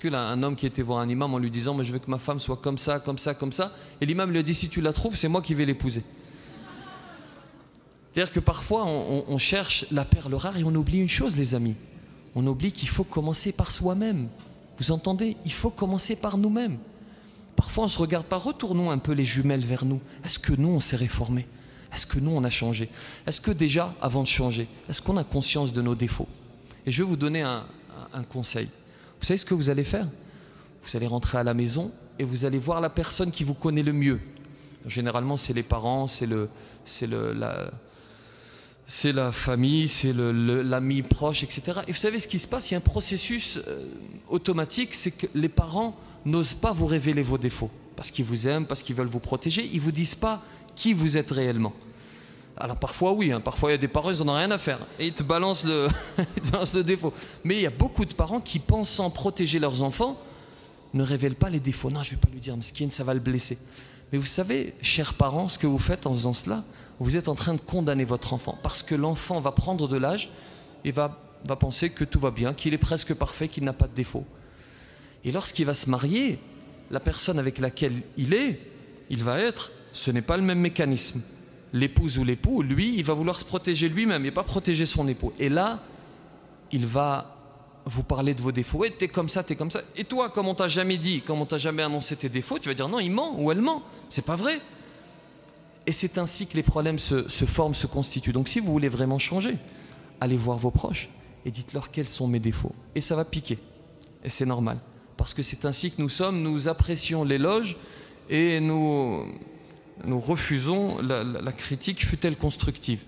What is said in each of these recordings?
Un homme qui était voir un imam en lui disant mais je veux que ma femme soit comme ça, comme ça, comme ça. Et l'imam lui a dit si tu la trouves, c'est moi qui vais l'épouser. C'est-à-dire que parfois on cherche la perle rare et on oublie une chose les amis. On oublie qu'il faut commencer par soi-même. Vous entendez? Il faut commencer par nous-mêmes. Parfois on ne se regarde pas, retournons un peu les jumelles vers nous. Est-ce que nous on s'est réformé? Est-ce que nous on a changé? Est-ce que déjà avant de changer, est-ce qu'on a conscience de nos défauts? Et je vais vous donner un conseil. Vous savez ce que vous allez faire? Vous allez rentrer à la maison et vous allez voir la personne qui vous connaît le mieux. Généralement c'est les parents, c'est la famille, c'est l'ami proche, etc. Et vous savez ce qui se passe? Il y a un processus automatique, c'est que les parents n'osent pas vous révéler vos défauts. Parce qu'ils vous aiment, parce qu'ils veulent vous protéger. Ils ne vous disent pas qui vous êtes réellement. Alors parfois oui, parfois il y a des parents, ils n'en ont rien à faire. Et ils te balancent le défaut. Mais il y a beaucoup de parents qui, pensant protéger leurs enfants, ne révèlent pas les défauts. Non, je ne vais pas lui dire, mesquine, ça va le blesser. Mais vous savez, chers parents, ce que vous faites en faisant cela, vous êtes en train de condamner votre enfant. Parce que l'enfant va prendre de l'âge et va penser que tout va bien, qu'il est presque parfait, qu'il n'a pas de défaut. Et lorsqu'il va se marier, la personne avec laquelle il va être, ce n'est pas le même mécanisme. L'épouse ou l'époux, lui, il va vouloir se protéger lui-même et pas protéger son époux. Et là, il va vous parler de vos défauts. Ouais, t'es comme ça, t'es comme ça. Et toi, comme on t'a jamais dit, comme on t'a jamais annoncé tes défauts, tu vas dire non, il ment ou elle ment. C'est pas vrai. Et c'est ainsi que les problèmes se forment, se constituent. Donc si vous voulez vraiment changer, allez voir vos proches et dites-leur quels sont mes défauts. Et ça va piquer. Et c'est normal. Parce que c'est ainsi que nous sommes, nous apprécions l'éloge et nous refusons la critique, fût-elle constructive.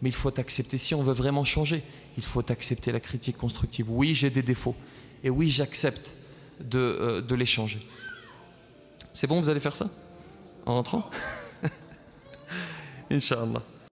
Mais il faut accepter, si on veut vraiment changer, il faut accepter la critique constructive. Oui, j'ai des défauts. Et oui, j'accepte de les changer. C'est bon, vous allez faire ça? En rentrant? Inch'Allah.